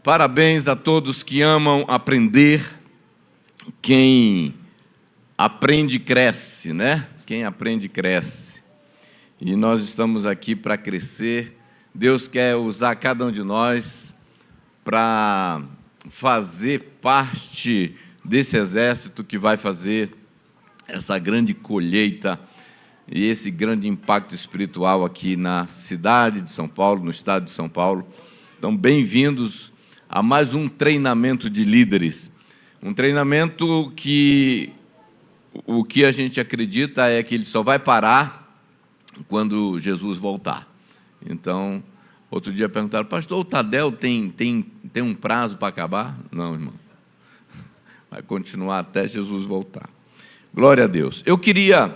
Parabéns a todos que amam aprender. Quem aprende, cresce, né? Quem aprende, cresce. E nós estamos aqui para crescer. Deus quer usar cada um de nós para fazer parte desse exército que vai fazer essa grande colheita e esse grande impacto espiritual aqui na cidade de São Paulo, no estado de São Paulo. Então, bem-vindos a mais um treinamento de líderes. Um treinamento que o que a gente acredita é que ele só vai parar quando Jesus voltar. Então, outro dia perguntaram, pastor, o Tadel tem um prazo para acabar? Não, irmão. Vai continuar até Jesus voltar. Glória a Deus. Eu queria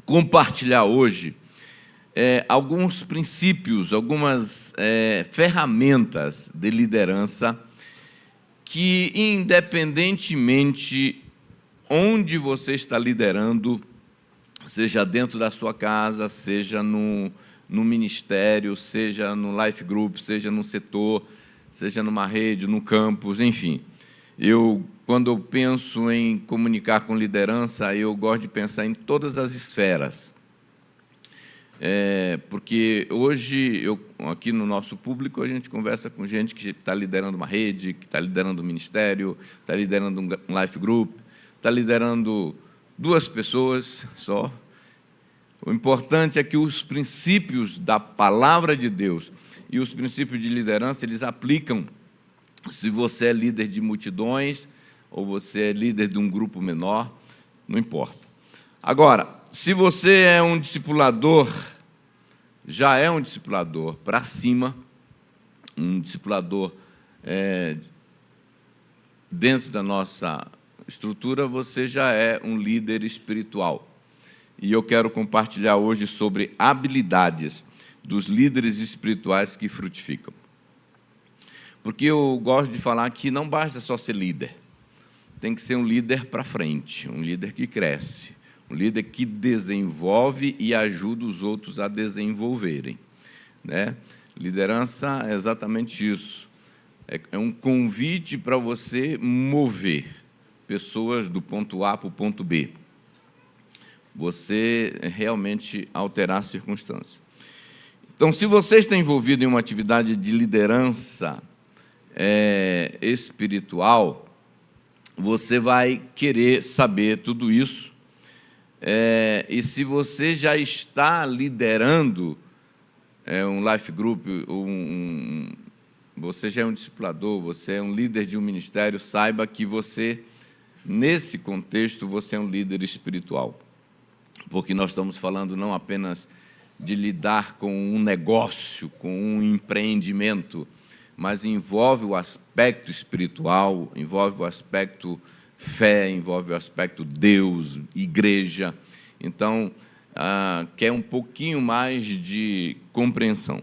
compartilhar hoje alguns princípios, algumas ferramentas de liderança que, independentemente onde você está liderando, seja dentro da sua casa, seja no ministério, seja no life group, seja no setor, seja numa rede, no campus, enfim. Quando eu penso em comunicar com liderança, eu gosto de pensar em todas as esferas. Porque hoje, aqui no nosso público, a gente conversa com gente que está liderando uma rede, que está liderando um ministério, está liderando um life group, está liderando 2 pessoas só. O importante é que os princípios da palavra de Deus e os princípios de liderança, eles aplicam se você é líder de multidões ou você é líder de um grupo menor, não importa. Agora, se você é um discipulador, já é um discipulador para cima, um discipulador dentro da nossa estrutura, você já é um líder espiritual. E eu quero compartilhar hoje sobre habilidades dos líderes espirituais que frutificam. Porque eu gosto de falar que não basta só ser líder. Tem que ser um líder para frente, um líder que cresce, um líder que desenvolve e ajuda os outros a desenvolverem, né? Liderança é exatamente isso. É um convite para você mover pessoas do ponto A para o ponto B. Você realmente alterar a circunstância. Então, se você está envolvido em uma atividade de liderança espiritual, você vai querer saber tudo isso. E se você já está liderando um life group, você já é um discipulador, você é um líder de um ministério, saiba que você, nesse contexto, você é um líder espiritual. Porque nós estamos falando não apenas de lidar com um negócio, com um empreendimento, mas envolve o aspecto espiritual, envolve o aspecto fé, envolve o aspecto Deus, igreja. Então, quer um pouquinho mais de compreensão.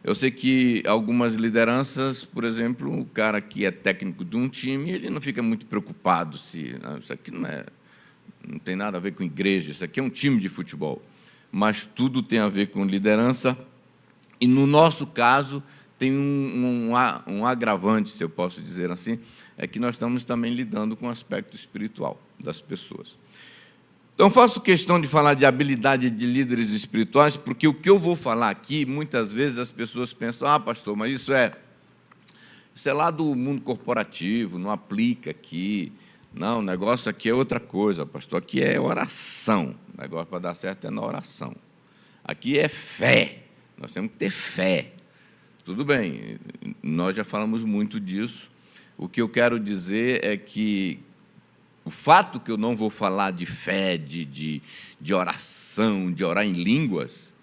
Eu sei que algumas lideranças, por exemplo, o cara que é técnico de um time, ele não fica muito preocupado se isso aqui não tem nada a ver com igreja, isso aqui é um time de futebol. Mas tudo tem a ver com liderança. E, no nosso caso, tem um agravante, se eu posso dizer assim, é que nós estamos também lidando com o aspecto espiritual das pessoas. Então, faço questão de falar de habilidade de líderes espirituais, porque o que eu vou falar aqui, muitas vezes as pessoas pensam, pastor, mas isso é lá do mundo corporativo, não aplica aqui. Não, o negócio aqui é outra coisa, pastor, aqui é oração. O negócio para dar certo é na oração. Aqui é fé, nós temos que ter fé. Tudo bem, nós já falamos muito disso. O que eu quero dizer é que o fato que eu não vou falar de fé, de oração, de orar em línguas,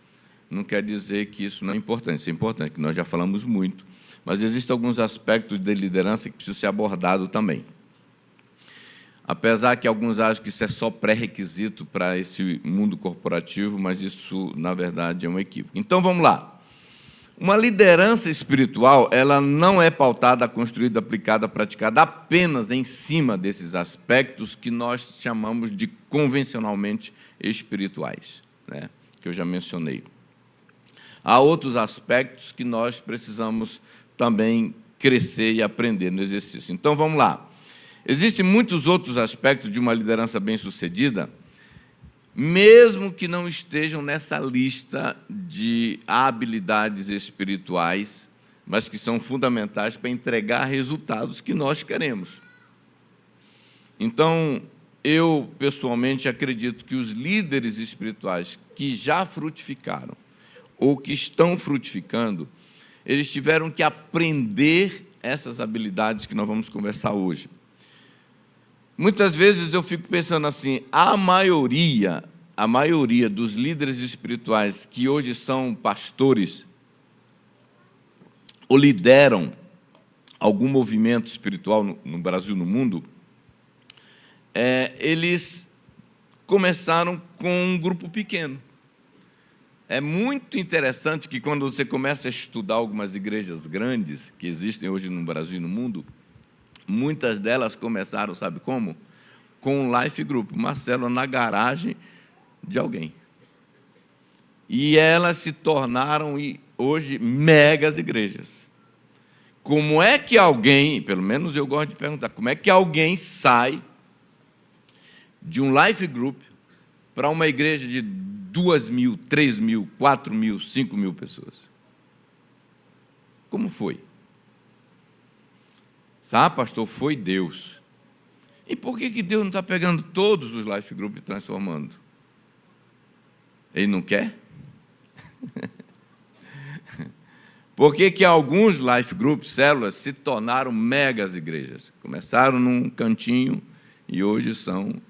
não quer dizer que isso não é importante. Isso é importante, que nós já falamos muito. Mas existem alguns aspectos de liderança que precisam ser abordados também. Apesar que alguns acham que isso é só pré-requisito para esse mundo corporativo, mas isso, na verdade, é um equívoco. Então, vamos lá. Uma liderança espiritual, ela não é pautada, construída, aplicada, praticada apenas em cima desses aspectos que nós chamamos de convencionalmente espirituais, né? Que eu já mencionei. Há outros aspectos que nós precisamos também crescer e aprender no exercício. Então, vamos lá. Existem muitos outros aspectos de uma liderança bem-sucedida, mesmo que não estejam nessa lista de habilidades espirituais, mas que são fundamentais para entregar resultados que nós queremos. Então, eu, pessoalmente, acredito que os líderes espirituais que já frutificaram ou que estão frutificando, eles tiveram que aprender essas habilidades que nós vamos conversar hoje. Muitas vezes eu fico pensando assim, a maioria dos líderes espirituais que hoje são pastores ou lideram algum movimento espiritual no Brasil, no mundo, eles começaram com um grupo pequeno. É muito interessante que quando você começa a estudar algumas igrejas grandes que existem hoje no Brasil e no mundo, muitas delas começaram, sabe como? Com um life group, uma célula na garagem de alguém. E elas se tornaram, hoje, megas igrejas. Como é que alguém, pelo menos eu gosto de perguntar, como é que alguém sai de um life group para uma igreja de 2.000, 3.000, 4.000, 5.000 pessoas? Como foi? Sabe, pastor, foi Deus. E por que Deus não está pegando todos os life groups e transformando? Ele não quer? Por que alguns life groups, células, se tornaram megas igrejas? Começaram num cantinho e hoje são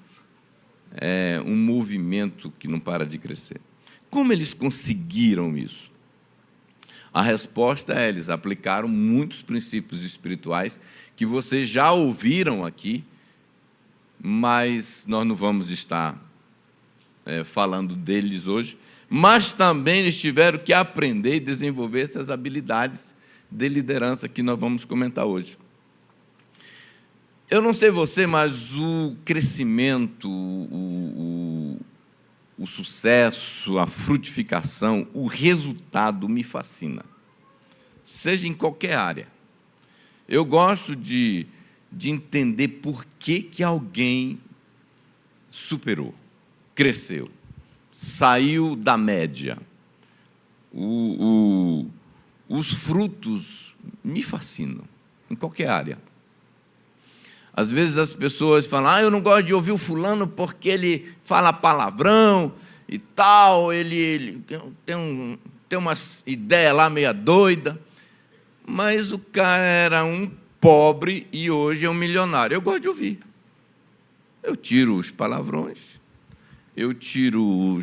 um movimento que não para de crescer. Como eles conseguiram isso? A resposta é: eles aplicaram muitos princípios espirituais que vocês já ouviram aqui, mas nós não vamos estar falando deles hoje. Mas também eles tiveram que aprender e desenvolver essas habilidades de liderança que nós vamos comentar hoje. Eu não sei você, mas o crescimento, o sucesso, a frutificação, o resultado me fascina, seja em qualquer área. Eu gosto de entender por que alguém superou, cresceu, saiu da média. Os frutos me fascinam, em qualquer área. Às vezes as pessoas falam: eu não gosto de ouvir o fulano porque ele fala palavrão e tal, ele tem umas ideias lá meia doida, mas o cara era um pobre e hoje é um milionário. Eu gosto de ouvir. Eu tiro os palavrões, eu tiro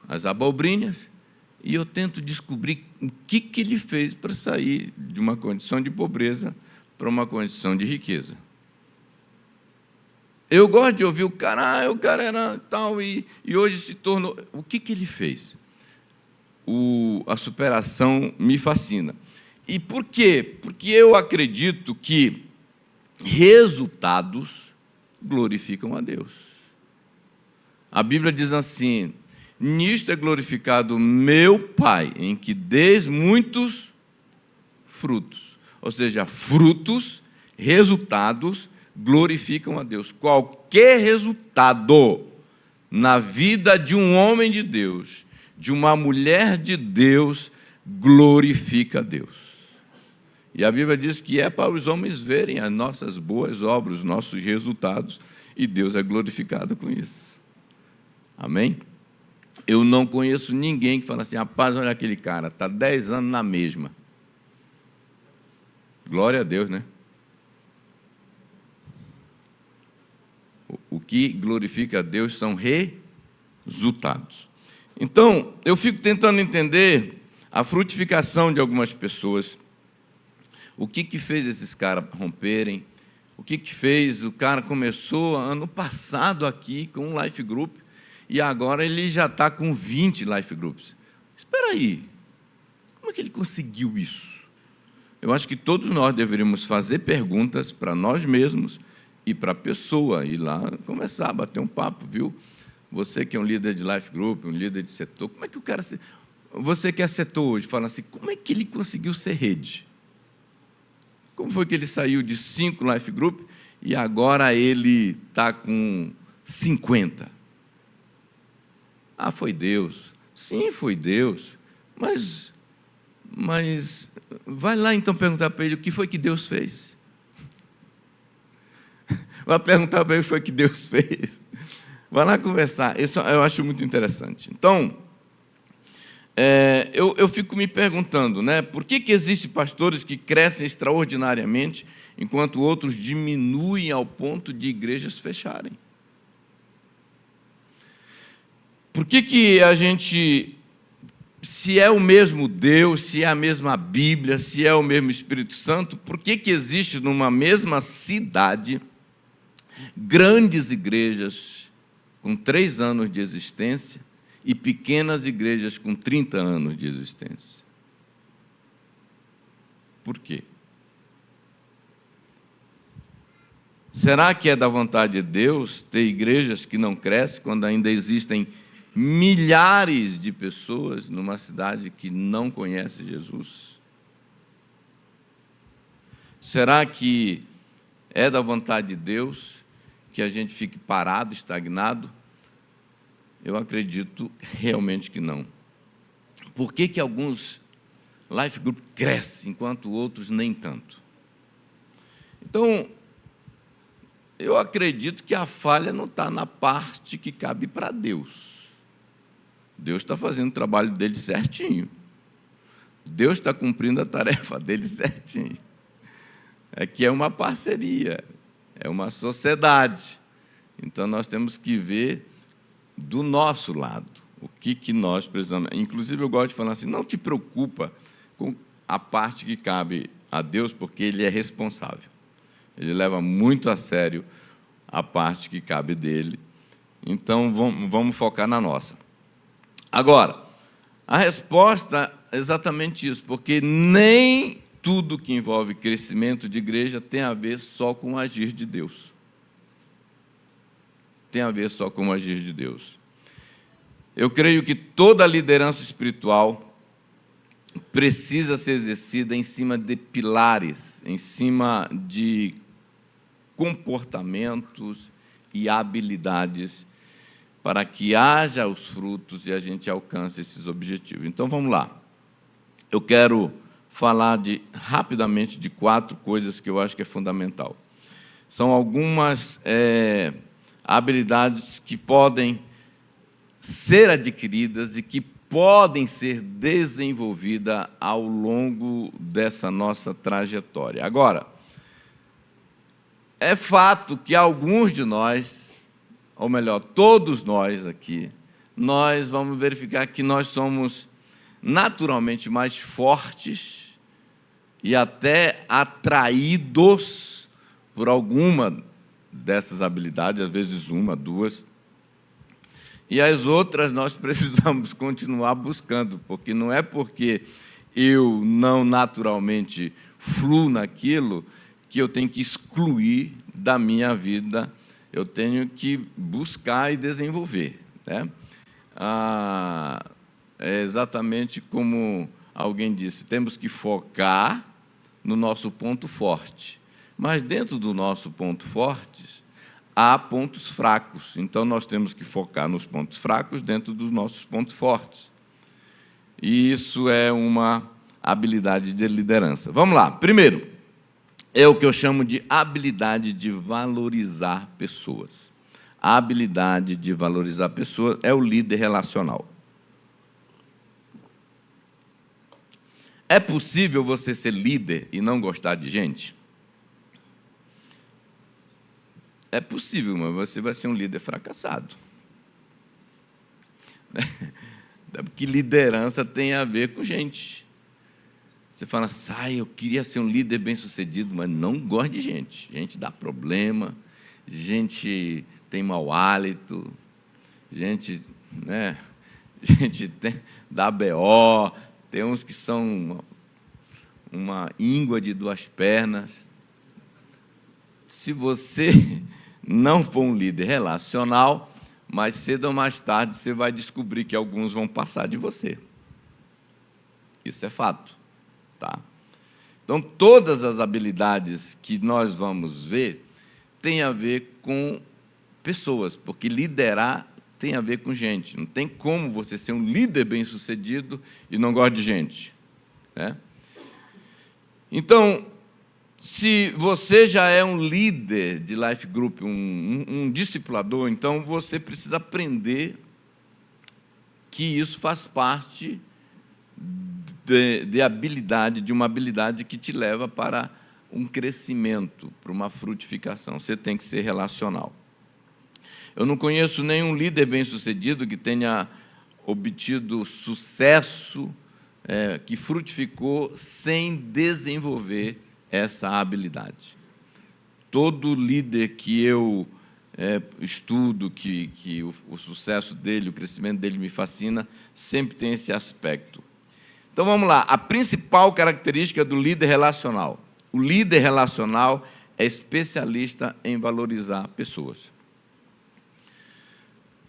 as abobrinhas e eu tento descobrir o que ele fez para sair de uma condição de pobreza para uma condição de riqueza. Eu gosto de ouvir o cara, o cara era tal e hoje se tornou... O que ele fez? A superação me fascina. E por quê? Porque eu acredito que resultados glorificam a Deus. A Bíblia diz assim: nisto é glorificado meu Pai, em que dês muitos frutos. Ou seja, frutos, resultados, glorificam a Deus. Qualquer resultado na vida de um homem de Deus, de uma mulher de Deus, glorifica a Deus. E a Bíblia diz que é para os homens verem as nossas boas obras, os nossos resultados, e Deus é glorificado com isso. Amém? Eu não conheço ninguém que fala assim: rapaz, olha aquele cara, está 10 anos na mesma. Glória a Deus, né? O que glorifica a Deus são resultados. Então, eu fico tentando entender a frutificação de algumas pessoas. O que fez esses caras romperem? O que fez? O cara começou ano passado aqui com um life group e agora ele já está com 20 life groups. Espera aí, como é que ele conseguiu isso? Eu acho que todos nós deveríamos fazer perguntas para nós mesmos e para a pessoa, ir lá começar a bater um papo, viu? Você que é um líder de life group, um líder de setor, como é que o cara você que é setor hoje, fala assim, como é que ele conseguiu ser rede? Como foi que ele saiu de 5 Life Group e agora ele está com 50? Ah, foi Deus. Sim, foi Deus. Mas vai lá então perguntar para ele o que foi que Deus fez. Vai perguntar para ele o que foi que Deus fez. Vai lá conversar. Isso eu acho muito interessante. Então, eu fico me perguntando, né, por que existem pastores que crescem extraordinariamente, enquanto outros diminuem ao ponto de igrejas fecharem? Por que a gente, se é o mesmo Deus, se é a mesma Bíblia, se é o mesmo Espírito Santo, por que existe numa mesma cidade grandes igrejas com 3 anos de existência e pequenas igrejas com 30 anos de existência? Por quê? Será que é da vontade de Deus ter igrejas que não crescem quando ainda existem milhares de pessoas numa cidade que não conhece Jesus? Será que é da vontade de Deus que a gente fique parado, estagnado? Eu acredito realmente que não. Por que alguns Life Group crescem, enquanto outros nem tanto? Então, eu acredito que a falha não está na parte que cabe para Deus. Deus está fazendo o trabalho dele certinho. Deus está cumprindo a tarefa dele certinho. É que é uma parceria, é uma sociedade. Então, nós temos que ver do nosso lado o que nós precisamos. Inclusive, eu gosto de falar assim, não te preocupa com a parte que cabe a Deus, porque Ele é responsável. Ele leva muito a sério a parte que cabe dele. Então, vamos focar na nossa. Agora, a resposta é exatamente isso, porque nem tudo que envolve crescimento de igreja tem a ver só com o agir de Deus. Tem a ver só com o agir de Deus. Eu creio que toda liderança espiritual precisa ser exercida em cima de pilares, em cima de comportamentos e habilidades para que haja os frutos e a gente alcance esses objetivos. Então, vamos lá. Eu quero falar rapidamente de 4 coisas que eu acho que é fundamental. São algumas habilidades que podem ser adquiridas e que podem ser desenvolvidas ao longo dessa nossa trajetória. Agora, é fato que alguns de nós, ou melhor, todos nós aqui, nós vamos verificar que nós somos naturalmente mais fortes e até atraídos por alguma dessas habilidades, às vezes 1, 2, e as outras nós precisamos continuar buscando, porque não é porque eu não naturalmente fluo naquilo que eu tenho que excluir da minha vida. Eu tenho que buscar e desenvolver, né? É exatamente como alguém disse, temos que focar no nosso ponto forte. Mas dentro do nosso ponto forte, há pontos fracos. Então, nós temos que focar nos pontos fracos dentro dos nossos pontos fortes. E isso é uma habilidade de liderança. Vamos lá. Primeiro, é o que eu chamo de habilidade de valorizar pessoas. A habilidade de valorizar pessoas é o líder relacional. É possível você ser líder e não gostar de gente? É possível, mas você vai ser um líder fracassado. Porque liderança tem a ver com gente. Você fala assim, eu queria ser um líder bem-sucedido, mas não gosto de gente. Gente dá problema, gente tem mau hálito, gente dá BO, tem uns que são uma íngua de 2 pernas. Se você não for um líder relacional, mais cedo ou mais tarde você vai descobrir que alguns vão passar de você. Isso é fato, tá? Então, todas as habilidades que nós vamos ver têm a ver com pessoas, porque liderar tem a ver com gente. Não tem como você ser um líder bem-sucedido e não gosta de gente, né? Então, se você já é um líder de life group, um discipulador, então você precisa aprender que isso faz parte de uma habilidade que te leva para um crescimento, para uma frutificação. Você tem que ser relacional. Eu não conheço nenhum líder bem-sucedido que tenha obtido sucesso, que frutificou sem desenvolver essa habilidade. Todo líder que eu estudo, que o sucesso dele, o crescimento dele me fascina, sempre tem esse aspecto. Então, vamos lá. A principal característica do líder relacional. O líder relacional é especialista em valorizar pessoas.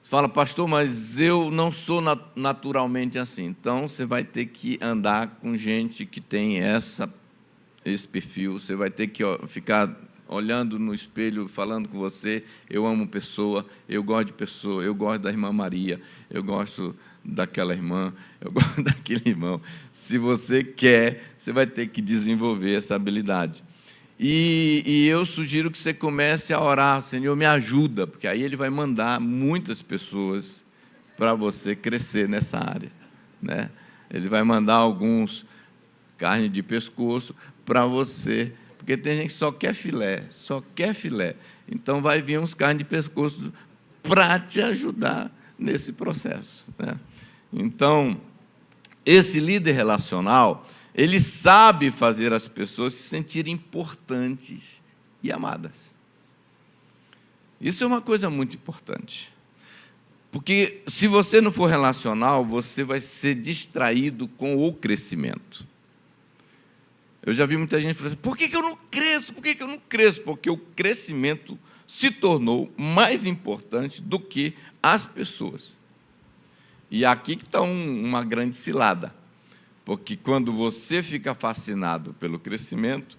Você fala, pastor, mas eu não sou naturalmente assim. Então, você vai ter que andar com gente que tem esse perfil. Você vai ter que ficar olhando no espelho, falando com você, eu amo pessoa, eu gosto de pessoa, eu gosto da irmã Maria, eu gosto daquela irmã, eu gosto daquele irmão. Se você quer, você vai ter que desenvolver essa habilidade. E eu sugiro que você comece a orar, Senhor, me ajuda, porque aí Ele vai mandar muitas pessoas para você crescer nessa área, né? Ele vai mandar alguns carne de pescoço para você, porque tem gente que só quer filé. Então, vai vir uns carne de pescoço para te ajudar nesse processo, né? Então, esse líder relacional, ele sabe fazer as pessoas se sentirem importantes e amadas. Isso é uma coisa muito importante. Porque se você não for relacional, você vai ser distraído com o crescimento. Eu já vi muita gente falando, por que eu não cresço? Por que eu não cresço? Porque o crescimento se tornou mais importante do que as pessoas. E aqui que está uma grande cilada. Porque quando você fica fascinado pelo crescimento,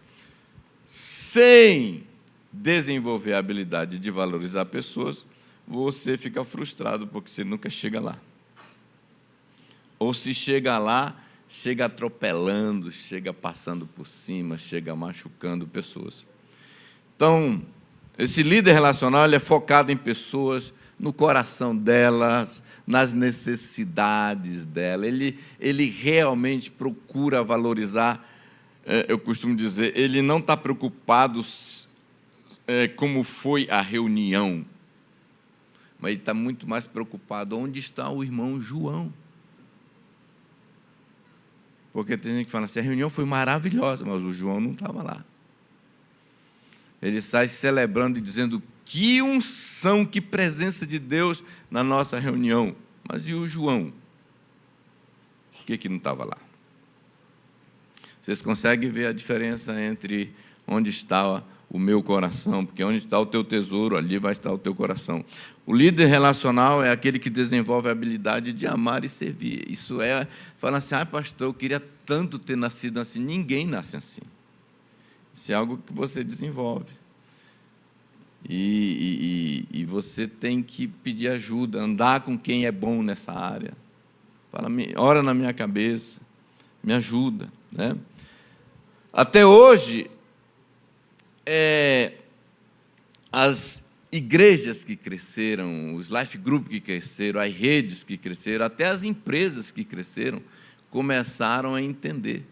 sem desenvolver a habilidade de valorizar pessoas, você fica frustrado, porque você nunca chega lá. Ou se chega lá, chega atropelando, chega passando por cima, chega machucando pessoas. Então, esse líder relacional ele é focado em pessoas, no coração delas, nas necessidades dela. Ele realmente procura valorizar, eu costumo dizer, ele não está preocupado como foi a reunião, mas ele está muito mais preocupado onde está o irmão João. Porque tem gente que fala assim, a reunião foi maravilhosa, mas o João não estava lá. Ele sai celebrando e dizendo, que unção, que presença de Deus na nossa reunião. Mas e o João? Por que não estava lá? Vocês conseguem ver a diferença entre onde está o meu coração? Porque onde está o teu tesouro, ali vai estar o teu coração. O líder relacional é aquele que desenvolve a habilidade de amar e servir. Isso fala assim, pastor, eu queria tanto ter nascido assim. Ninguém nasce assim. Isso é algo que você desenvolve. E você tem que pedir ajuda, andar com quem é bom nessa área. Fala, ora na minha cabeça, me ajuda, né? Até hoje, as igrejas que cresceram, os life group que cresceram, as redes que cresceram, até as empresas que cresceram, começaram a entender.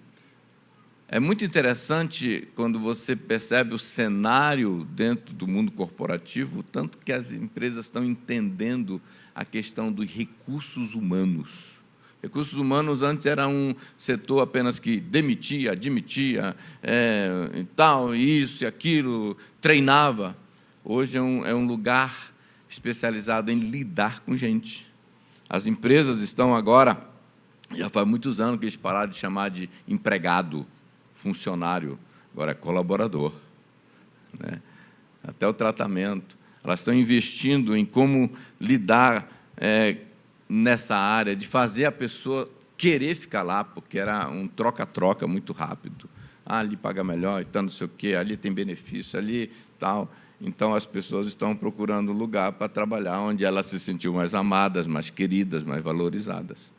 É muito interessante quando você percebe o cenário dentro do mundo corporativo, tanto que as empresas estão entendendo a questão dos recursos humanos. Recursos humanos antes era um setor apenas que demitia, admitia, e tal, isso e aquilo, treinava. Hoje é um lugar especializado em lidar com gente. As empresas estão agora, já faz muitos anos que eles pararam de chamar de empregado, funcionário, agora é colaborador, né? Até o tratamento. Elas estão investindo em como lidar nessa área, de fazer a pessoa querer ficar lá, porque era um troca-troca muito rápido. Ali paga melhor, então não sei o quê, ali tem benefício, ali tal. Então, as pessoas estão procurando lugar para trabalhar onde elas se sentiam mais amadas, mais queridas, mais valorizadas.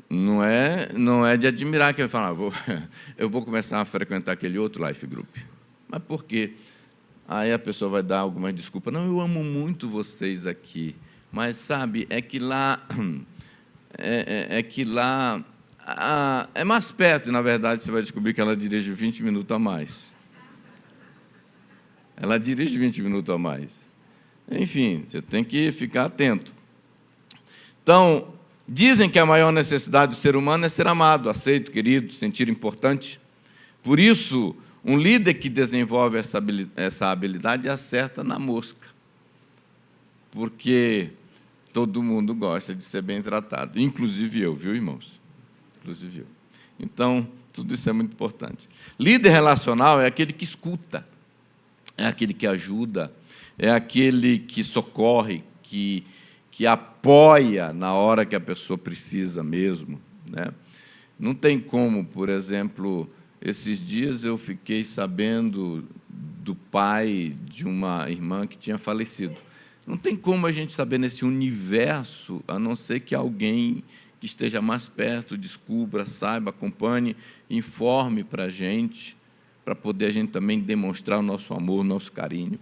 Não é de admirar que eu falo, eu vou começar a frequentar aquele outro life group. Mas por quê? Aí a pessoa vai dar alguma desculpa. Não, eu amo muito vocês aqui, mas, sabe, é que lá é mais perto, e, na verdade, você vai descobrir que ela dirige 20 minutos a mais. Ela dirige 20 minutos a mais. Enfim, você tem que ficar atento. Então, dizem que a maior necessidade do ser humano é ser amado, aceito, querido, sentir importante. Por isso, um líder que desenvolve essa habilidade acerta na mosca. Porque todo mundo gosta de ser bem tratado, inclusive eu, viu, irmãos? Inclusive eu. Então, tudo isso é muito importante. Líder relacional é aquele que escuta, é aquele que ajuda, é aquele que socorre, que apoia na hora que a pessoa precisa mesmo, né? Não tem como, por exemplo, esses dias eu fiquei sabendo do pai de uma irmã que tinha falecido. Não tem como a gente saber nesse universo, a não ser que alguém que esteja mais perto descubra, saiba, acompanhe, informe para a gente, para poder a gente também demonstrar o nosso amor, o nosso carinho.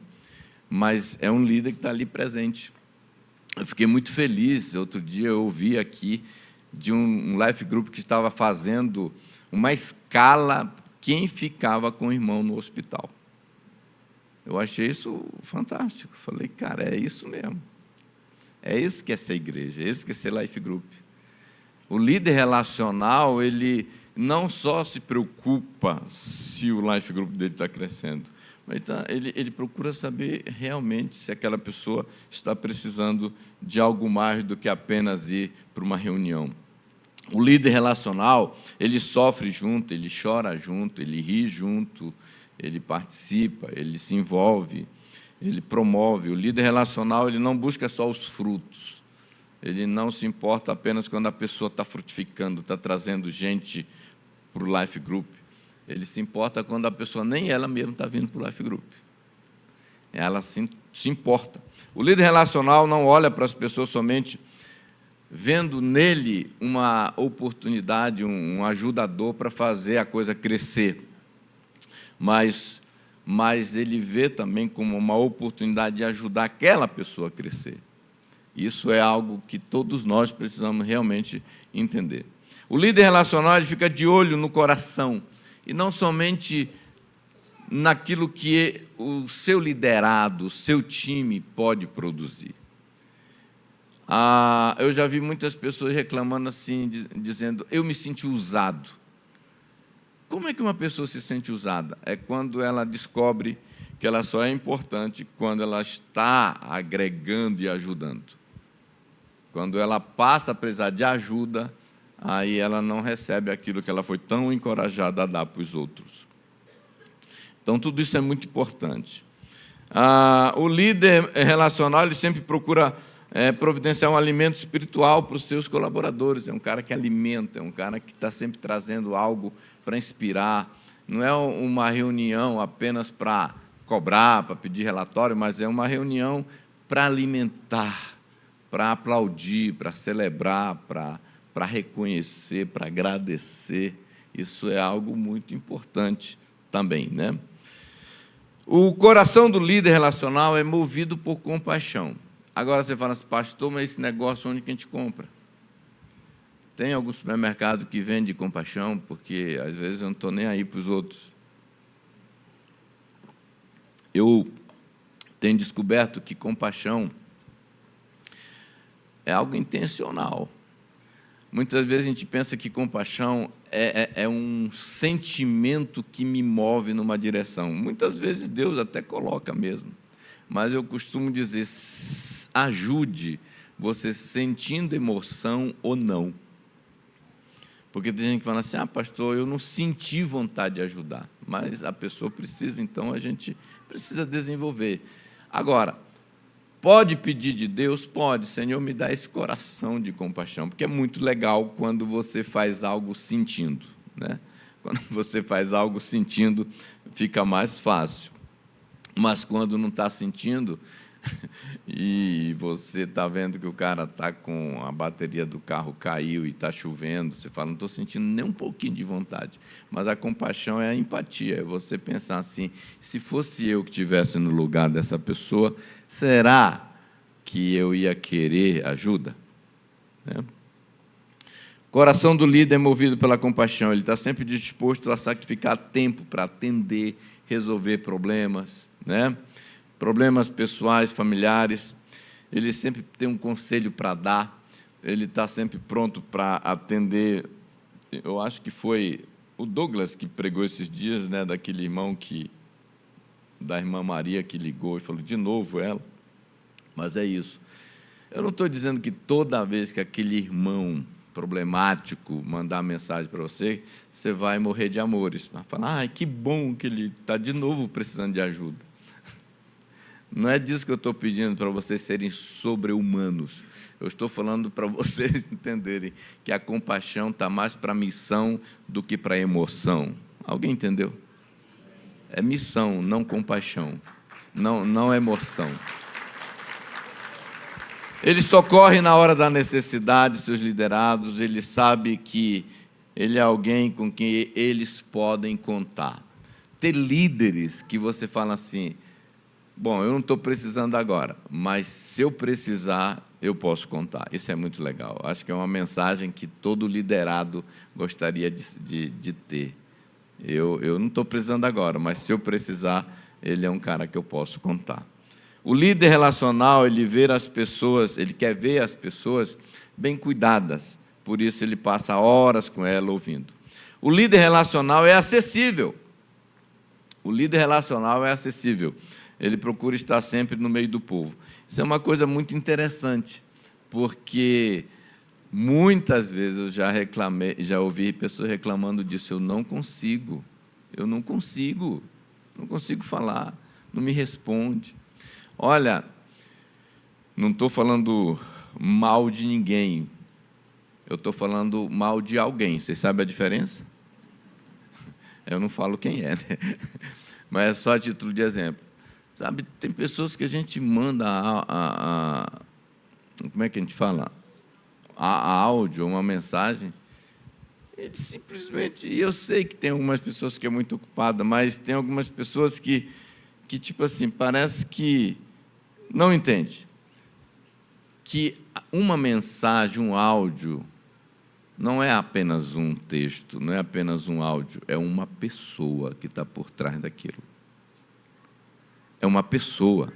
Mas é um líder que está ali presente. Eu fiquei muito feliz. Outro dia eu ouvi aqui de um life group que estava fazendo uma escala quem ficava com o irmão no hospital. Eu achei isso fantástico. Falei, cara, é isso mesmo. É isso que é ser igreja, é isso que é ser life group. O líder relacional, ele não só se preocupa se o life group dele está crescendo, mas ele procura saber realmente se aquela pessoa está precisando de algo mais do que apenas ir para uma reunião. O líder relacional, ele sofre junto, ele chora junto, ele ri junto, ele participa, ele se envolve, ele promove. O líder relacional, ele não busca só os frutos, ele não se importa apenas quando a pessoa está frutificando, está trazendo gente para o life group. Ele se importa quando a pessoa, nem ela mesma está vindo para o life group. Ela se importa. O líder relacional não olha para as pessoas somente vendo nele uma oportunidade, um ajudador para fazer a coisa crescer. Mas ele vê também como uma oportunidade de ajudar aquela pessoa a crescer. Isso é algo que todos nós precisamos realmente entender. O líder relacional, ele fica de olho no coração, e não somente naquilo que o seu liderado, o seu time pode produzir. Eu já vi muitas pessoas reclamando assim, dizendo, eu me senti usado. Como é que uma pessoa se sente usada? É quando ela descobre que ela só é importante quando ela está agregando e ajudando. Quando ela passa a precisar de ajuda, aí ela não recebe aquilo que ela foi tão encorajada a dar para os outros. Então, tudo isso é muito importante. O líder relacional, ele sempre procura providenciar um alimento espiritual para os seus colaboradores. É um cara que alimenta, é um cara que está sempre trazendo algo para inspirar. Não é uma reunião apenas para cobrar, para pedir relatório, mas é uma reunião para alimentar, para aplaudir, para celebrar, para reconhecer, para agradecer. Isso é algo muito importante também, né? O coração do líder relacional é movido por compaixão. Agora você fala assim, pastor, mas esse negócio onde que a gente compra? Tem algum supermercado que vende compaixão, porque às vezes eu não estou nem aí para os outros. Eu tenho descoberto que compaixão é algo intencional. Muitas vezes a gente pensa que compaixão é um sentimento que me move numa direção. Muitas vezes Deus até coloca mesmo. Mas eu costumo dizer, ajude você sentindo emoção ou não. Porque tem gente que fala assim, pastor, eu não senti vontade de ajudar. Mas a pessoa precisa, então a gente precisa desenvolver. Agora, Pode pedir de Deus? Pode. Senhor, me dá esse coração de compaixão, porque é muito legal quando você faz algo sentindo, né? Quando você faz algo sentindo, fica mais fácil. Mas quando não está sentindo, e você está vendo que o cara está com a bateria do carro caiu e está chovendo, você fala, não estou sentindo nem um pouquinho de vontade. Mas a compaixão é a empatia, é você pensar assim, se fosse eu que estivesse no lugar dessa pessoa, será que eu ia querer ajuda? Né? O coração do líder é movido pela compaixão, ele está sempre disposto a sacrificar tempo para atender, resolver problemas, né? Problemas pessoais, familiares. Ele sempre tem um conselho para dar, ele está sempre pronto para atender. Eu acho que foi o Douglas que pregou esses dias, né, daquele irmão da irmã Maria que ligou e falou, de novo ela. Mas é isso. Eu não estou dizendo que toda vez que aquele irmão problemático mandar mensagem para você, você vai morrer de amores. Vai falar, que bom que ele está de novo precisando de ajuda. Não é disso que eu estou pedindo para vocês serem sobre-humanos. Eu estou falando para vocês entenderem que a compaixão está mais para missão do que para emoção. Alguém entendeu? É missão, não compaixão. Não emoção. Ele socorre na hora da necessidade seus liderados, ele sabe que ele é alguém com quem eles podem contar. Ter líderes que você fala assim, bom, eu não estou precisando agora, mas se eu precisar, eu posso contar. Isso é muito legal. Acho que é uma mensagem que todo liderado gostaria de ter. Eu não estou precisando agora, mas se eu precisar, ele é um cara que eu posso contar. O líder relacional, ele quer ver as pessoas bem cuidadas, por isso ele passa horas com ela ouvindo. O líder relacional é acessível. O líder relacional é acessível. Ele procura estar sempre no meio do povo. Isso é uma coisa muito interessante, porque muitas vezes eu já ouvi pessoas reclamando disso. Eu não consigo falar, não me responde. Olha, não estou falando mal de ninguém, eu estou falando mal de alguém. Vocês sabem a diferença? Eu não falo quem é, né? Mas é só a título de exemplo. Sabe, tem pessoas que a gente manda como é que a gente fala? A áudio, uma mensagem, ele simplesmente, e eu sei que tem algumas pessoas que é muito ocupada, mas tem algumas pessoas que tipo assim, parece que não entende. Que uma mensagem, um áudio, não é apenas um texto, não é apenas um áudio, é uma pessoa que está por trás daquilo. É uma pessoa.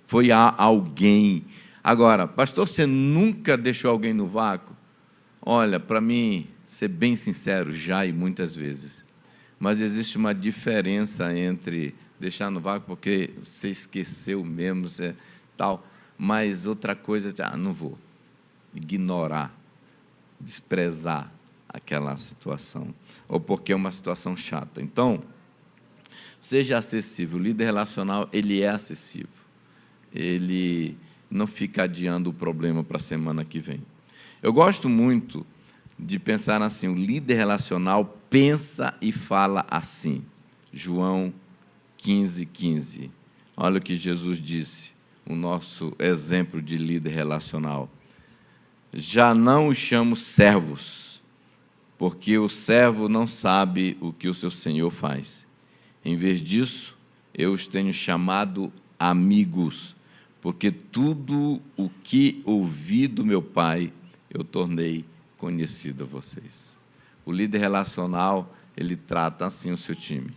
Foi alguém. Agora, pastor, você nunca deixou alguém no vácuo? Olha, para mim, ser bem sincero, já e muitas vezes. Mas existe uma diferença entre deixar no vácuo porque você esqueceu mesmo, tal. Mas outra coisa, não vou. Ignorar, desprezar aquela situação. Ou porque é uma situação chata. Então, seja acessível. O líder relacional, ele é acessível. Ele não fica adiando o problema para a semana que vem. Eu gosto muito de pensar assim, o líder relacional pensa e fala assim. João 15:15. Olha o que Jesus disse, o nosso exemplo de líder relacional. Já não os chamo servos, porque o servo não sabe o que o seu senhor faz. Em vez disso, eu os tenho chamado amigos, porque tudo o que ouvi do meu Pai, eu tornei conhecido a vocês. O líder relacional, ele trata assim o seu time,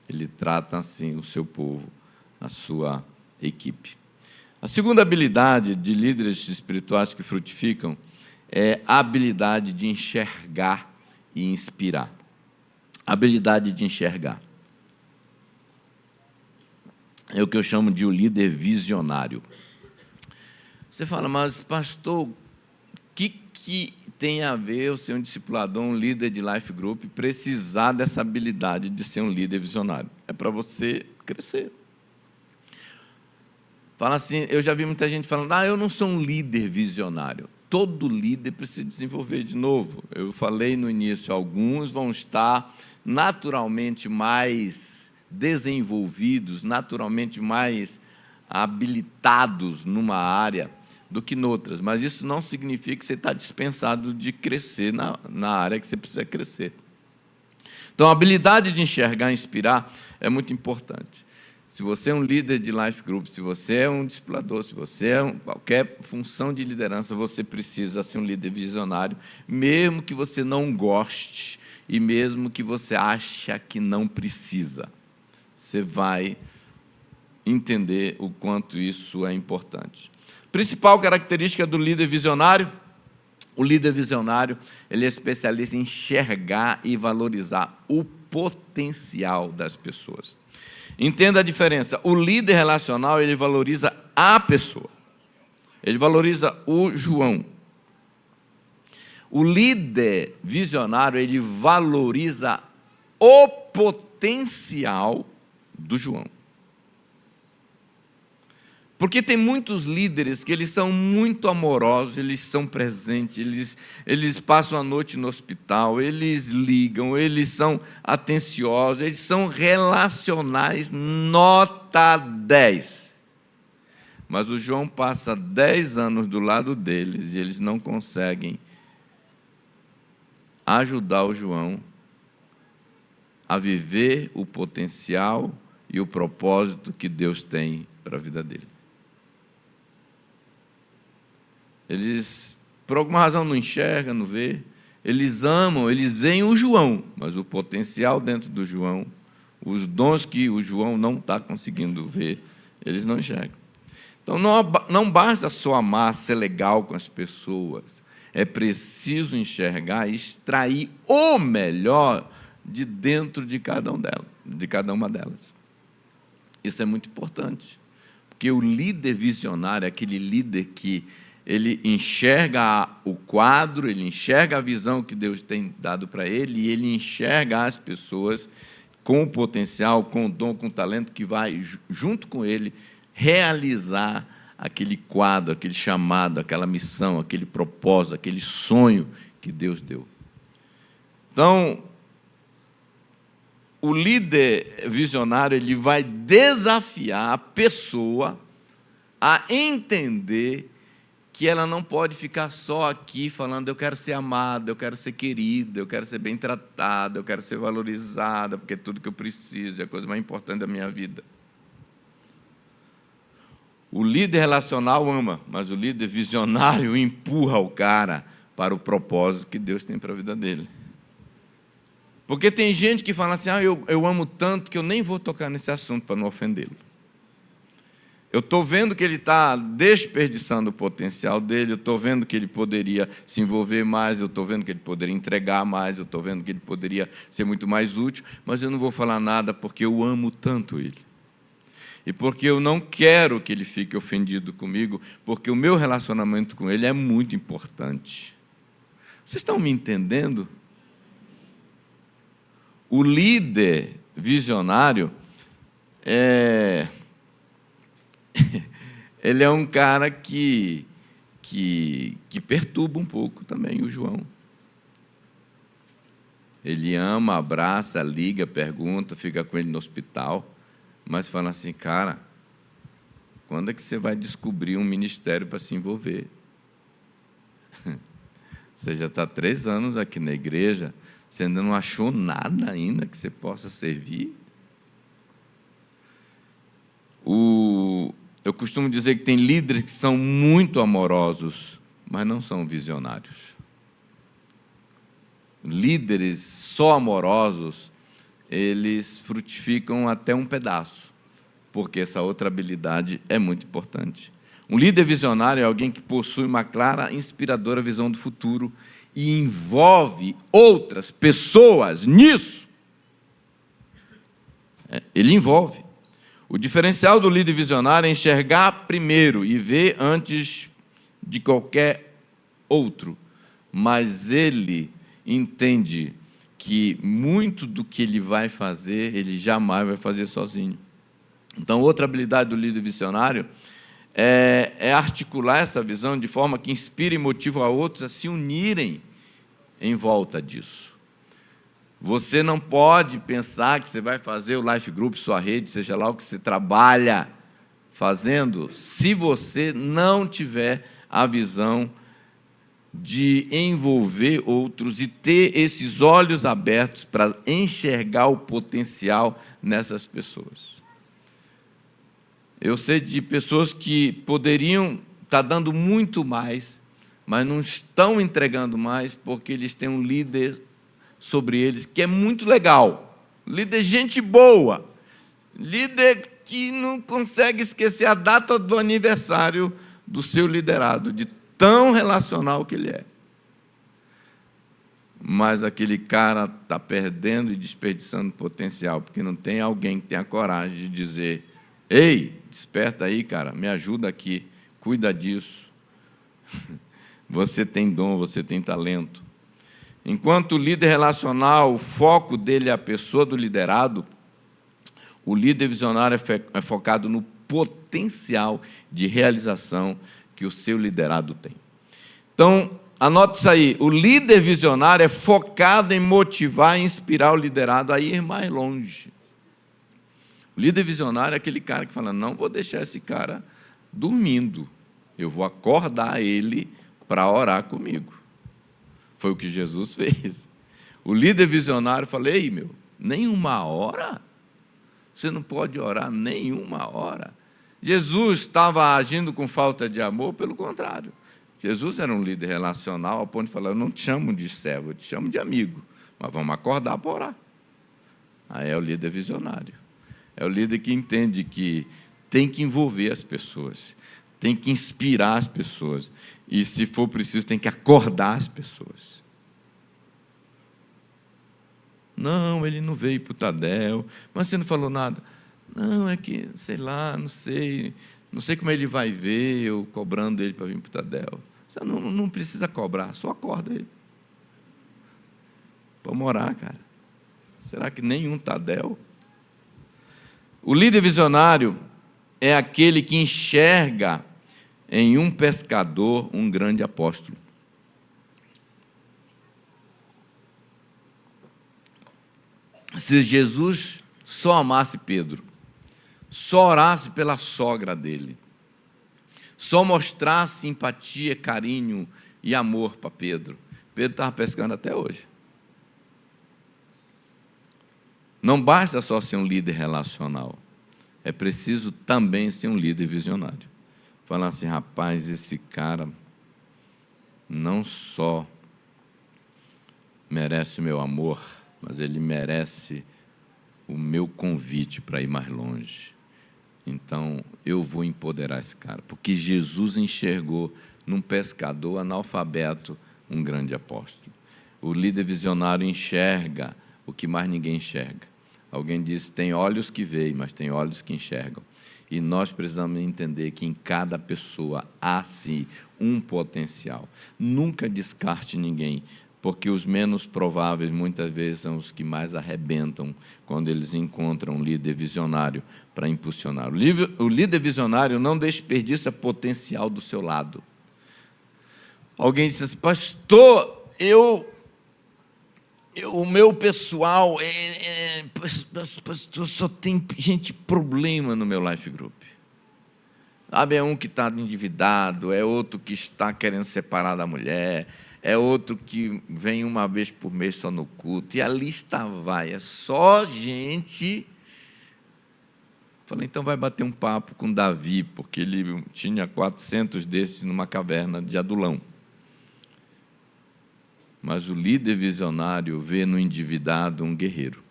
ele trata assim o seu povo, a sua equipe. A segunda habilidade de líderes espirituais que frutificam é a habilidade de enxergar e inspirar. A habilidade de enxergar. É o que eu chamo de o líder visionário. Você fala, mas pastor, o que tem a ver o ser um discipulador, um líder de life group, precisar dessa habilidade de ser um líder visionário? É para você crescer. Fala assim, eu já vi muita gente falando, eu não sou um líder visionário. Todo líder precisa desenvolver de novo. Eu falei no início, alguns vão estar naturalmente mais desenvolvidos, naturalmente mais habilitados numa área do que noutras, mas isso não significa que você está dispensado de crescer na área que você precisa crescer. Então, a habilidade de enxergar e inspirar é muito importante. Se você é um líder de life group, se você é um discipulador, se você é qualquer função de liderança, você precisa ser um líder visionário, mesmo que você não goste e mesmo que você ache que não precisa. Você vai entender o quanto isso é importante. Principal característica do líder visionário: o líder visionário, ele é especialista em enxergar e valorizar o potencial das pessoas. Entenda a diferença. O líder relacional, ele valoriza a pessoa. Ele valoriza o João. O líder visionário, ele valoriza o potencial do João. Porque tem muitos líderes que eles são muito amorosos, eles são presentes, eles passam a noite no hospital, eles ligam, eles são atenciosos, eles são relacionais, nota 10. Mas o João passa 10 anos do lado deles e eles não conseguem ajudar o João a viver o potencial e o propósito que Deus tem para a vida dele. Eles, por alguma razão, não enxergam, não vê. Eles amam, eles veem o João, mas o potencial dentro do João, os dons que o João não está conseguindo ver, eles não enxergam. Então, não basta só amar, ser legal com as pessoas. É preciso enxergar e extrair o melhor de dentro de cada uma delas. Isso é muito importante, porque o líder visionário é aquele líder que ele enxerga o quadro, ele enxerga a visão que Deus tem dado para ele, e ele enxerga as pessoas com o potencial, com o dom, com o talento, que vai, junto com ele, realizar aquele quadro, aquele chamado, aquela missão, aquele propósito, aquele sonho que Deus deu. Então, o líder visionário, ele vai desafiar a pessoa a entender que ela não pode ficar só aqui falando, eu quero ser amada, eu quero ser querida, eu quero ser bem tratada, eu quero ser valorizada, porque é tudo que eu preciso, é a coisa mais importante da minha vida. O líder relacional ama, mas o líder visionário empurra o cara para o propósito que Deus tem para a vida dele. Porque tem gente que fala assim, eu amo tanto que eu nem vou tocar nesse assunto para não ofendê-lo. Eu estou vendo que ele está desperdiçando o potencial dele, eu estou vendo que ele poderia se envolver mais, eu estou vendo que ele poderia entregar mais, eu estou vendo que ele poderia ser muito mais útil, mas eu não vou falar nada porque eu amo tanto ele. E porque eu não quero que ele fique ofendido comigo, porque o meu relacionamento com ele é muito importante. Vocês estão me entendendo? O líder visionário ele é um cara que perturba um pouco também o João. Ele ama, abraça, liga, pergunta, fica com ele no hospital, mas fala assim, cara, quando é que você vai descobrir um ministério para se envolver? Você já está 3 anos aqui na igreja, você ainda não achou nada ainda que você possa servir? Eu costumo dizer que tem líderes que são muito amorosos, mas não são visionários. Líderes só amorosos, eles frutificam até um pedaço, porque essa outra habilidade é muito importante. Um líder visionário é alguém que possui uma clara e inspiradora visão do futuro e envolve outras pessoas nisso. Ele envolve. O diferencial do líder visionário é enxergar primeiro e ver antes de qualquer outro. Mas ele entende que muito do que ele vai fazer, ele jamais vai fazer sozinho. Então, outra habilidade do líder visionário é articular essa visão de forma que inspire e motive a outros a se unirem em volta disso. Você não pode pensar que você vai fazer o Life Group, sua rede, seja lá o que você trabalha fazendo, se você não tiver a visão de envolver outros e ter esses olhos abertos para enxergar o potencial nessas pessoas. Eu sei de pessoas que poderiam estar dando muito mais, mas não estão entregando mais porque eles têm um líder sobre eles que é muito legal, líder gente boa, líder que não consegue esquecer a data do aniversário do seu liderado, de tão relacional que ele é. Mas aquele cara está perdendo e desperdiçando potencial, porque não tem alguém que tenha coragem de dizer: ei, desperta aí, cara, me ajuda aqui, cuida disso. Você tem dom, você tem talento. Enquanto o líder relacional, o foco dele é a pessoa do liderado, o líder visionário é focado no potencial de realização que o seu liderado tem. Então, anote isso aí, o líder visionário é focado em motivar e inspirar o liderado a ir mais longe. O líder visionário é aquele cara que fala: não vou deixar esse cara dormindo, eu vou acordar ele para orar comigo. Foi o que Jesus fez. O líder visionário falou: ei, nem uma hora? Você não pode orar nem uma hora? Jesus estava agindo com falta de amor? Pelo contrário. Jesus era um líder relacional, ao ponto de falar: eu não te chamo de servo, eu te chamo de amigo, mas vamos acordar para orar. Aí é o líder visionário. É o líder que entende que tem que envolver as pessoas, tem que inspirar as pessoas, e, se for preciso, tem que acordar as pessoas. Não, ele não veio para o Tadel, mas você não falou nada. Não, é que, sei lá, não sei como ele vai ver eu cobrando ele para vir para o Tadel. Você não precisa cobrar, só acorda ele. Vamos orar, cara. Será que nenhum Tadel? O líder visionário é aquele que enxerga em um pescador um grande apóstolo. Se Jesus só amasse Pedro, só orasse pela sogra dele, só mostrasse empatia, carinho e amor para Pedro, Pedro estava pescando até hoje. Não basta só ser um líder relacional, é preciso também ser um líder visionário. Falar assim: rapaz, esse cara não só merece o meu amor, mas ele merece o meu convite para ir mais longe. Então, eu vou empoderar esse cara, porque Jesus enxergou num pescador analfabeto um grande apóstolo. O líder visionário enxerga o que mais ninguém enxerga. Alguém disse: tem olhos que veem, mas tem olhos que enxergam. E nós precisamos entender que em cada pessoa há, sim, um potencial. Nunca descarte ninguém, porque os menos prováveis, muitas vezes, são os que mais arrebentam quando eles encontram um líder visionário para impulsionar. O líder visionário não desperdiça potencial do seu lado. Alguém disse assim: pastor, o meu pessoal, pastor, só tem gente problema no meu Life Group. Sabe, é um que está endividado, é outro que está querendo separar da mulher, é outro que vem uma vez por mês só no culto, e a lista vai, é só gente. Falei: então vai bater um papo com Davi, porque ele tinha 400 desses numa caverna de Adulão. Mas o líder visionário vê no endividado um guerreiro.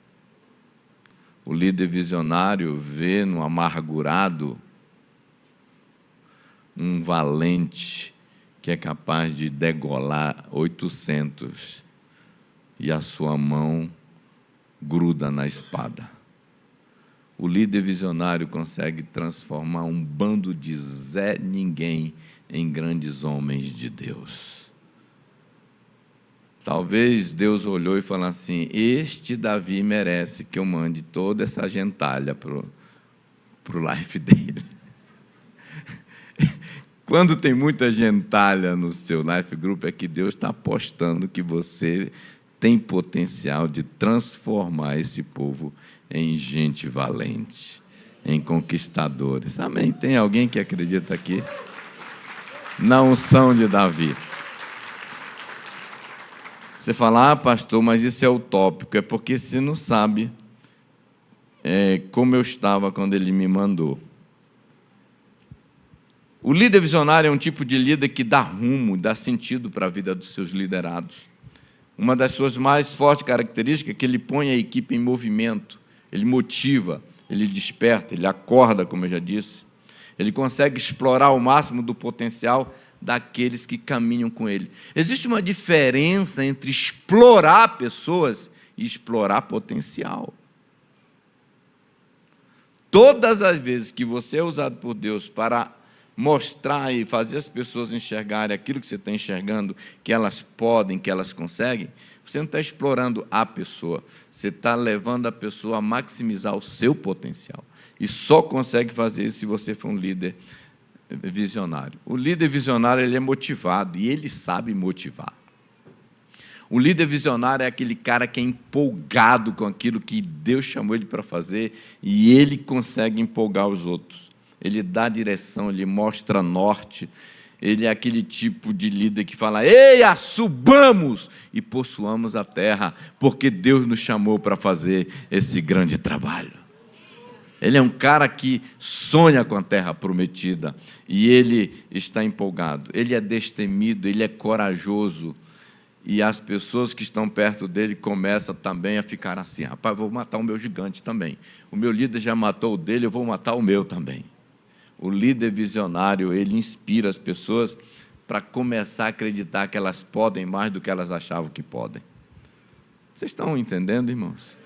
O líder visionário vê no amargurado um valente que é capaz de degolar 800 e a sua mão gruda na espada. O líder visionário consegue transformar um bando de Zé Ninguém em grandes homens de Deus. Talvez Deus olhou e falou assim: este Davi merece que eu mande toda essa gentalha para o life dele. Quando tem muita gentalha no seu life group, é que Deus está apostando que você tem potencial de transformar esse povo em gente valente, em conquistadores. Amém? Tem alguém que acredita aqui? Na unção de Davi. Você fala, pastor, mas isso é utópico. É porque você não sabe como eu estava quando ele me mandou. O líder visionário é um tipo de líder que dá rumo, dá sentido para a vida dos seus liderados. Uma das suas mais fortes características é que ele põe a equipe em movimento, ele motiva, ele desperta, ele acorda, como eu já disse. Ele consegue explorar o máximo do potencial daqueles que caminham com ele. Existe uma diferença entre explorar pessoas e explorar potencial. Todas as vezes que você é usado por Deus para mostrar e fazer as pessoas enxergarem aquilo que você está enxergando, que elas podem, que elas conseguem, você não está explorando a pessoa, você está levando a pessoa a maximizar o seu potencial. E só consegue fazer isso se você for um líder visionário. O líder visionário ele é motivado e ele sabe motivar. O líder visionário é aquele cara que é empolgado com aquilo que Deus chamou ele para fazer e ele consegue empolgar os outros. Ele dá direção, ele mostra norte. Ele é aquele tipo de líder que fala, eia, subamos e possuamos a terra, porque Deus nos chamou para fazer esse grande trabalho. Ele é um cara que sonha com a terra prometida e ele está empolgado. Ele é destemido, ele é corajoso. E as pessoas que estão perto dele começam também a ficar assim, rapaz, vou matar o meu gigante também. O meu líder já matou o dele, eu vou matar o meu também. O líder visionário, ele inspira as pessoas para começar a acreditar que elas podem mais do que elas achavam que podem. Vocês estão entendendo, irmãos?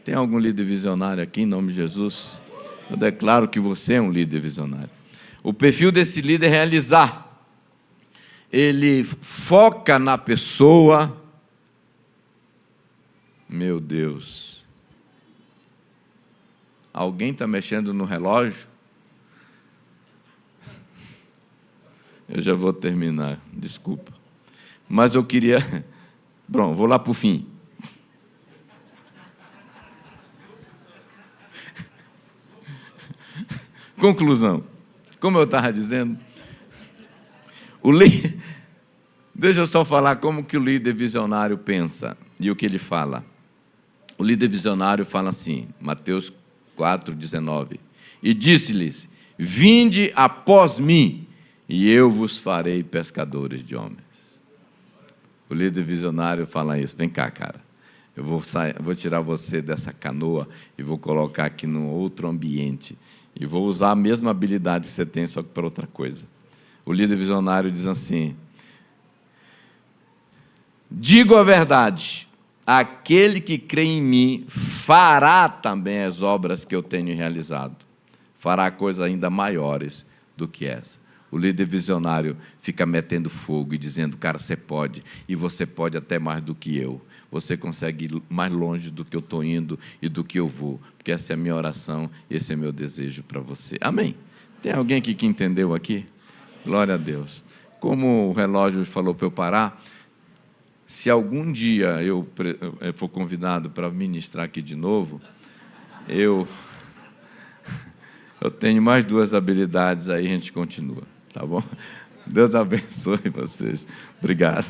Tem algum líder visionário aqui, em nome de Jesus? Eu declaro que você é um líder visionário. O perfil desse líder é realizar. Ele foca na pessoa. Meu Deus. Alguém está mexendo no relógio? Eu já vou terminar, desculpa. Mas eu queria... Pronto, vou lá para o fim. Conclusão. Como eu estava dizendo, deixa eu só falar como que o líder visionário pensa e o que ele fala. O líder visionário fala assim, Mateus 4,19. E disse-lhes, vinde após mim, e eu vos farei pescadores de homens. O líder visionário fala isso. Vem cá, cara. Eu vou tirar você dessa canoa e vou colocar aqui num outro ambiente. E vou usar a mesma habilidade que você tem, só que para outra coisa. O líder visionário diz assim, digo a verdade, aquele que crê em mim fará também as obras que eu tenho realizado. Fará coisas ainda maiores do que essa. O líder visionário fica metendo fogo e dizendo, cara, você pode, e você pode até mais do que eu. Você consegue ir mais longe do que eu estou indo e do que eu vou, porque essa é a minha oração, esse é meu desejo para você. Amém? Tem alguém aqui que entendeu aqui? Glória a Deus. Como o relógio falou para eu parar, se algum dia eu for convidado para ministrar aqui de novo, eu tenho mais 2 habilidades, aí a gente continua. Tá bom? Deus abençoe vocês. Obrigado.